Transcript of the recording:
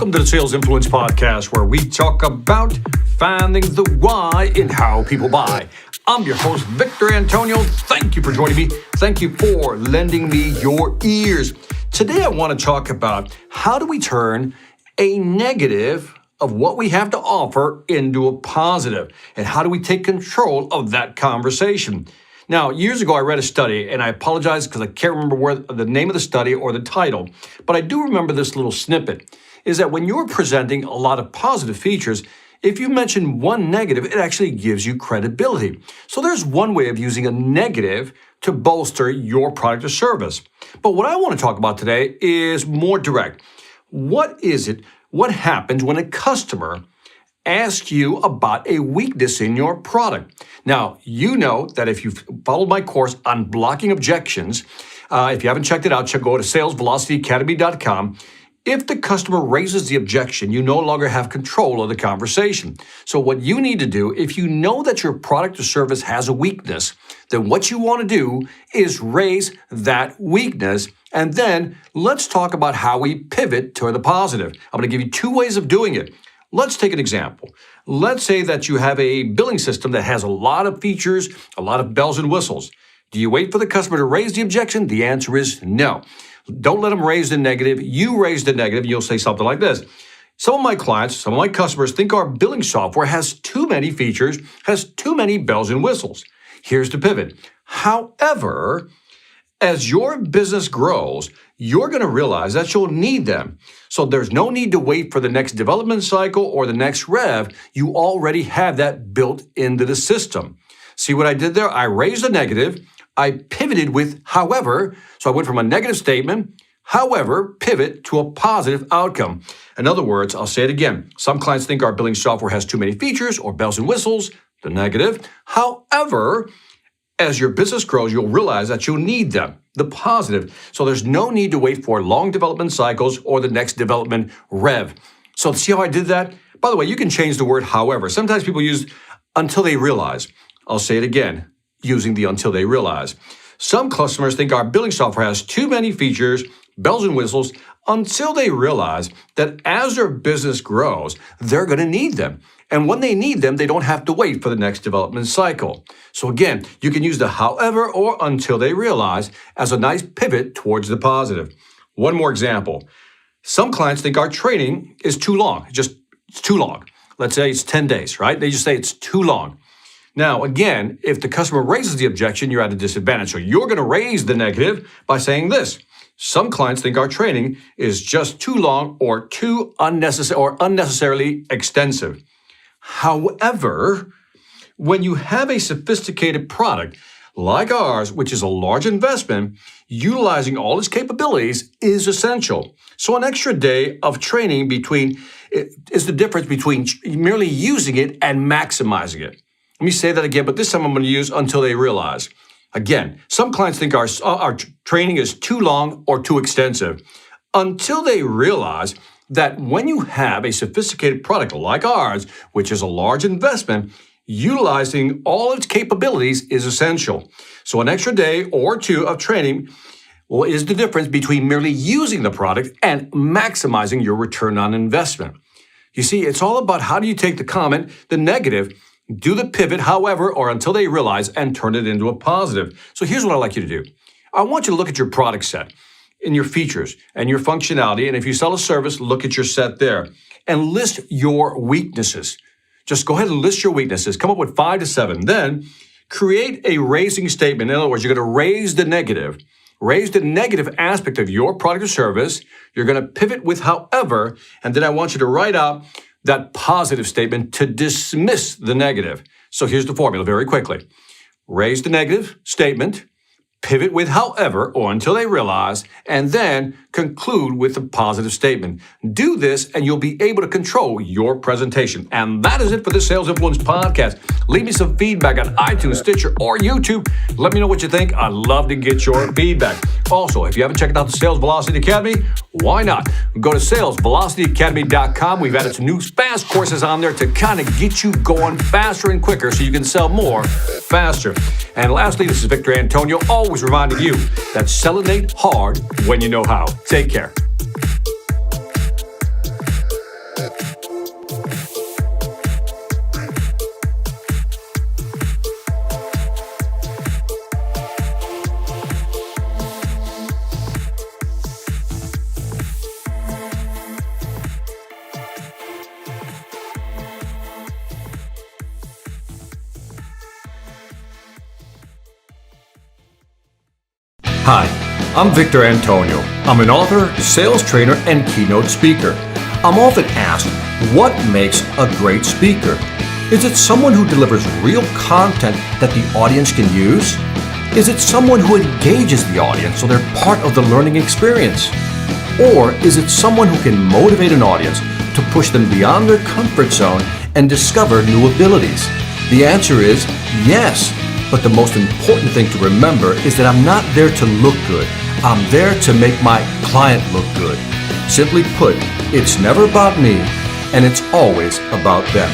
Welcome to the Sales Influence Podcast, where we talk about finding the why in how people buy. I'm your host, Victor Antonio. Thank you for joining me. Thank you for lending me your ears. Today, I want to talk about how do we turn a negative of what we have to offer into a positive, and how do we take control of that conversation. Now, years ago, I read a study, and I apologize because I can't remember the name of the study or the title, but I do remember this little snippet, is that when you're presenting a lot of positive features, if you mention one negative, it actually gives you credibility. So there's one way of using a negative to bolster your product or service. But what I want to talk about today is more direct. What is it? What happens when a customer asks you about a weakness in your product? Now, you know that if you've followed my course on blocking objections, if you haven't checked it out, go to salesvelocityacademy.com. If the customer raises the objection, you no longer have control of the conversation. So what you need to do, if you know that your product or service has a weakness, then what you want to do is raise that weakness. And then let's talk about how we pivot to the positive. I'm going to give you two ways of doing it. Let's take an example. Let's say that you have a billing system that has a lot of features, a lot of bells and whistles. Do you wait for the customer to raise the objection? The answer is no. Don't let them raise the negative. You raise the negative. You'll say something like this. Some of my clients, some of my customers think our billing software has too many features, has too many bells and whistles. Here's the pivot. However, as your business grows, you're going to realize that you'll need them. So there's no need to wait for the next development cycle or the next rev. You already have that built into the system. See what I did there? I raised a negative. I pivoted with however. So I went from a negative statement, however, pivot to a positive outcome. In other words, I'll say it again. Some clients think our billing software has too many features or bells and whistles, the negative. However, as your business grows, you'll realize that you'll need them, the positive. So there's no need to wait for long development cycles or the next development rev. So see how I did that? By the way, you can change the word however. Sometimes people use until they realize. I'll say it again, using the until they realize. Some customers think our billing software has too many features, bells and whistles, until they realize that as their business grows, they're going to need them. And when they need them, they don't have to wait for the next development cycle. So again, you can use the however or until they realize as a nice pivot towards the positive. One more example. Some clients think our training is too long. It's too long. Let's say it's 10 days, right? They just say it's too long. Now, again, if the customer raises the objection, you're at a disadvantage. So you're going to raise the negative by saying this. Some clients think our training is just too long or too unnecessarily extensive. However, when you have a sophisticated product like ours, which is a large investment, utilizing all its capabilities is essential. So an extra day of training is the difference between merely using it and maximizing it. Let me say that again, but this time I'm going to use until they realize. Again, some clients think our training is too long or too extensive until they realize that when you have a sophisticated product like ours, which is a large investment, utilizing all its capabilities is essential. So an extra day or two of training is the difference between merely using the product and maximizing your return on investment. You see, it's all about how do you take the comment, the negative, do the pivot, however, or until they realize, and turn it into a positive. So here's what I'd like you to do. I want you to look at your product set and your features and your functionality. And if you sell a service, look at your set there and list your weaknesses. Just go ahead and list your weaknesses. Come up with 5 to 7. Then create a raising statement. In other words, you're going to raise the negative aspect of your product or service. You're going to pivot with however, and then I want you to write out that positive statement to dismiss the negative. So here's the formula very quickly. Raise the negative statement, pivot with however or until they realize, and then conclude with a positive statement. Do this and you'll be able to control your presentation. And that is it for the Sales Influence Podcast. Leave me some feedback on iTunes, Stitcher, or YouTube. Let me know what you think. I'd love to get your feedback. Also, if you haven't checked out the Sales Velocity Academy, why not? Go to salesvelocityacademy.com. We've added some new fast courses on there to kind of get you going faster and quicker so you can sell more faster. And lastly, this is Victor Antonio, always reminding you that selling ain't hard when you know how. Take care. Hi, I'm Victor Antonio. I'm an author, sales trainer, and keynote speaker. I'm often asked, what makes a great speaker? Is it someone who delivers real content that the audience can use? Is it someone who engages the audience so they're part of the learning experience? Or is it someone who can motivate an audience to push them beyond their comfort zone and discover new abilities? The answer is yes. But the most important thing to remember is that I'm not there to look good. I'm there to make my client look good. Simply put, it's never about me, and it's always about them.